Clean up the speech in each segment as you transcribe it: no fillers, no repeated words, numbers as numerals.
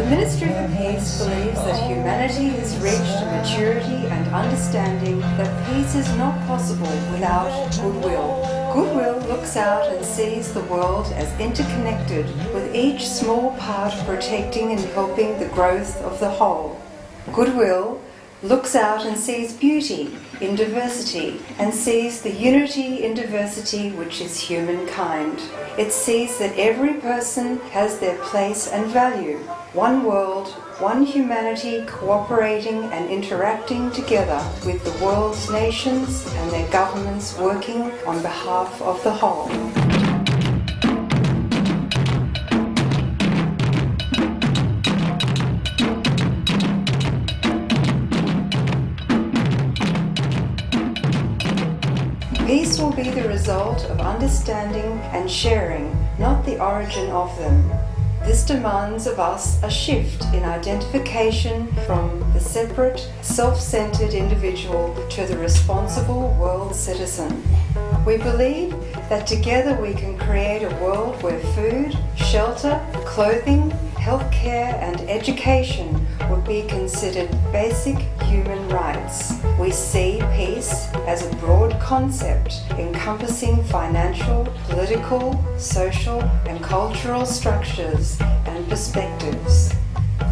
Ministry for Peace believes that humanity has reached maturity and understanding that peace is not possible without goodwill. Goodwill looks out and sees the world as interconnected, with each small part protecting and helping the growth of the whole. Goodwill looks out and sees beauty in diversity and sees the unity in diversity which is humankind. It sees that every person has their place and value. One world, one humanity cooperating and interacting together with the world's nations and their governments working on behalf of the whole. Peace will be the result of understanding and sharing, not the origin of them. This demands of us a shift in identification from the separate, self-centered individual to the responsible world citizen. We believe that together we can create a world where food, shelter, clothing, healthcare and education would be considered basic human rights. We see peace as a broad concept encompassing financial, political, social and cultural structures and perspectives.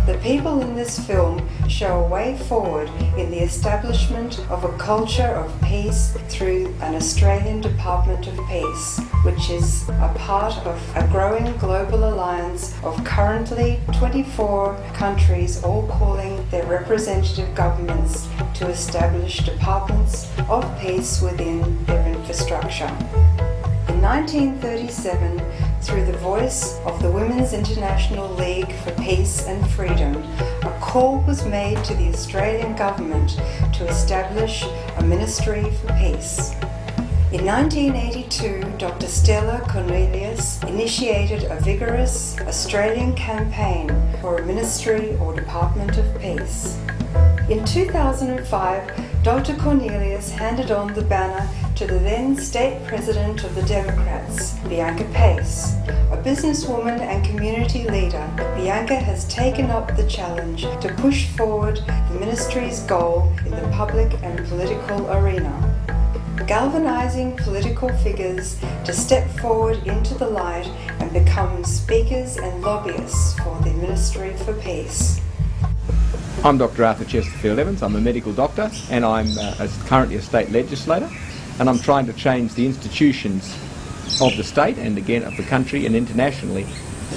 The people in this film show a way forward in the establishment of a culture of peace through an Australian Department of Peace, which is a part of a growing global alliance of currently 24 countries all calling their representative governments to establish departments of peace within their infrastructure. In 1937, through the voice of the Women's International League for Peace and Freedom, a call was made to the Australian government to establish a Ministry for Peace. In 1982, Dr. Stella Cornelius initiated a vigorous Australian campaign for a Ministry or Department of Peace. In 2005, Dr. Cornelius handed on the banner to the then State President of the Democrats, Bianca Pace. A businesswoman and community leader, Bianca has taken up the challenge to push forward the ministry's goal in the public and political arena, galvanizing political figures to step forward into the light and become speakers and lobbyists for the Ministry for Peace. I'm Dr. Arthur Chesterfield Evans. I'm a medical doctor and I'm currently a state legislator, and I'm trying to change the institutions of the state and again of the country and internationally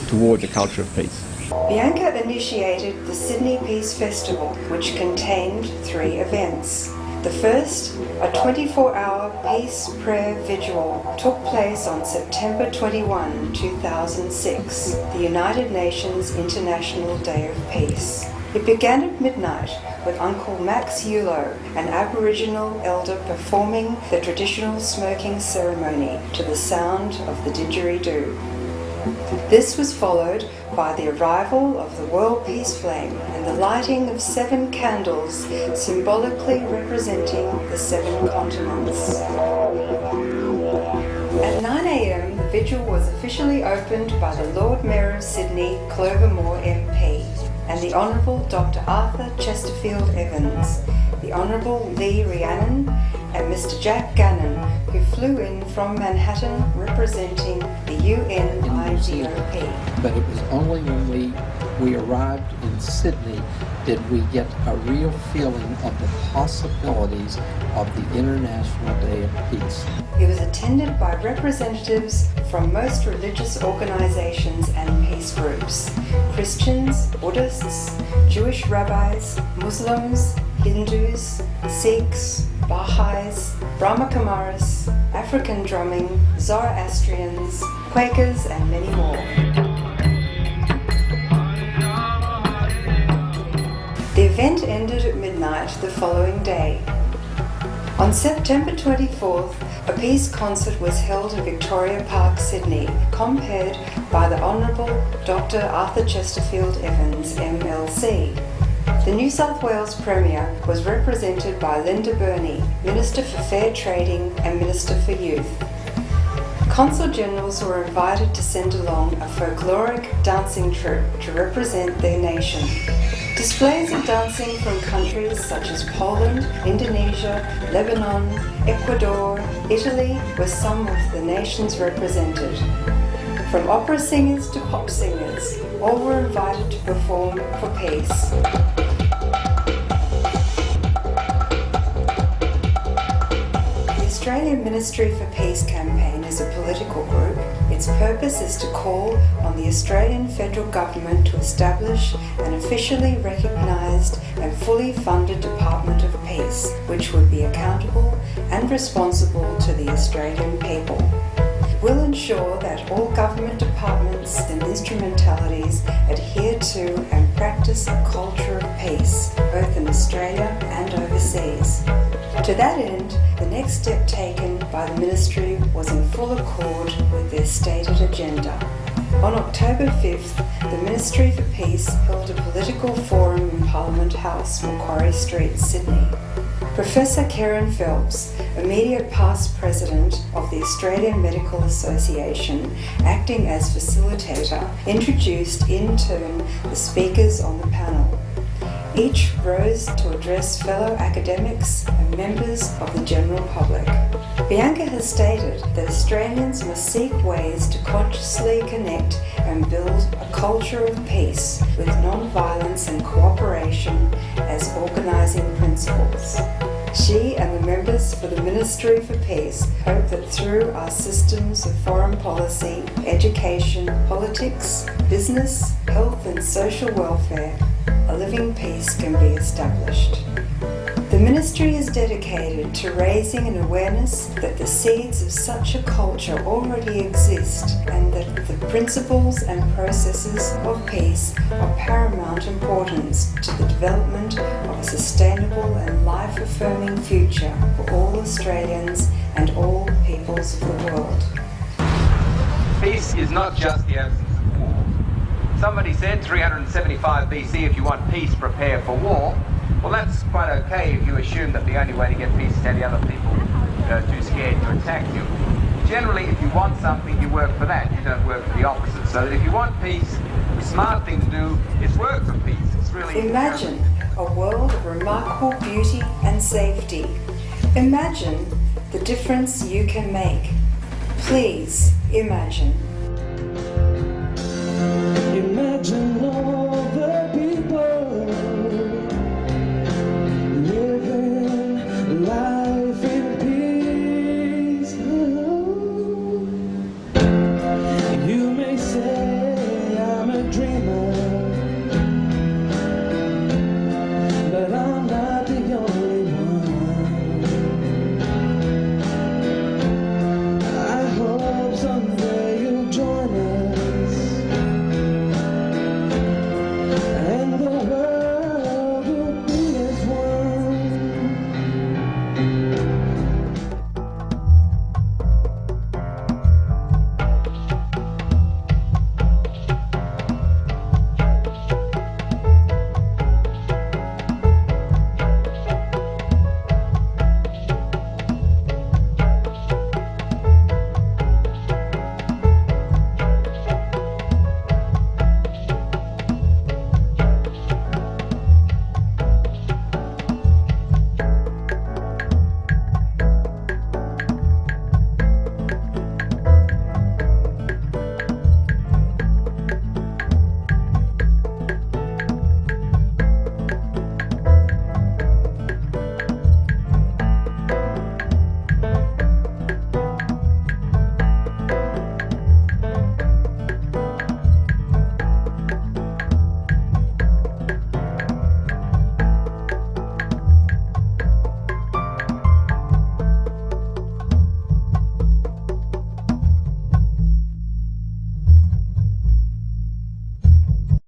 towards a culture of peace. Bianca initiated the Sydney Peace Festival, which contained 3 events. The first, a 24-hour peace prayer vigil, took place on September 21, 2006, the United Nations International Day of Peace. It began at midnight with Uncle Max Yulo, an Aboriginal elder, performing the traditional smoking ceremony to the sound of the didgeridoo. This was followed by the arrival of the World Peace Flame and the lighting of 7 candles symbolically representing the 7 continents. At 9 a.m, the vigil was officially opened by the Lord Mayor of Sydney, Clover Moore MP, and the Honourable Dr. Arthur Chesterfield Evans, the Honourable Lee Rhiannon, and Mr. Jack Gannon, who flew in from Manhattan representing the UNIDOP. But it was only when we arrived in Sydney did we get a real feeling of the possibilities of the International Day of Peace. It was attended by representatives from most religious organizations and peace groups: Christians, Buddhists, Jewish rabbis, Muslims, Hindus, Sikhs, Baha'is, Brahmakumaris, African drumming, Zoroastrians, Quakers, and many more. The event ended at midnight the following day. On September 24th, a peace concert was held in Victoria Park, Sydney, compared by the Honourable Dr. Arthur Chesterfield Evans, MLC. The New South Wales Premier was represented by Linda Burney, Minister for Fair Trading and Minister for Youth. Consul Generals were invited to send along a folkloric dancing troupe to represent their nation. Displays of dancing from countries such as Poland, Indonesia, Lebanon, Ecuador, Italy were some of the nations represented. From opera singers to pop singers, all were invited to perform for peace. The Australian Ministry for Peace campaign is a political group. Its purpose is to call on the Australian federal government to establish an officially recognised and fully funded Department of Peace, which would be accountable and responsible to the Australian people. Will ensure that all government departments and instrumentalities adhere to and practice a culture of peace, both in Australia and overseas. To that end, the next step taken by the Ministry was in full accord with their stated agenda. On October 5th, the Ministry for Peace held a political forum in Parliament House, Macquarie Street, Sydney. Professor Kerryn Phelps, immediate past president of the Australian Medical Association, acting as facilitator, introduced in turn the speakers on the panel. Each rose to address fellow academics and members of the general public. Bianca has stated that Australians must seek ways to consciously connect and build a culture of peace with non-violence and cooperation as organising principles. She and the members for the Ministry for Peace hope that through our systems of foreign policy, education, politics, business, health and social welfare, a living peace can be established. The Ministry is dedicated to raising an awareness that the seeds of such a culture already exist and that the principles and processes of peace are paramount importance to the development of a sustainable and life-affirming future for all Australians and all peoples of the world. Peace is not just the absence of war. Somebody said 375 BC, if you want peace, prepare for war. Well, that's quite okay if you assume that the only way to get peace is to have the other people too scared to attack you. Generally, if you want something, you work for that. You don't work for the opposite. So that if you want peace, the smart thing to do is work for peace. It's really Imagine a world of remarkable beauty and safety. Imagine the difference you can make. Please imagine.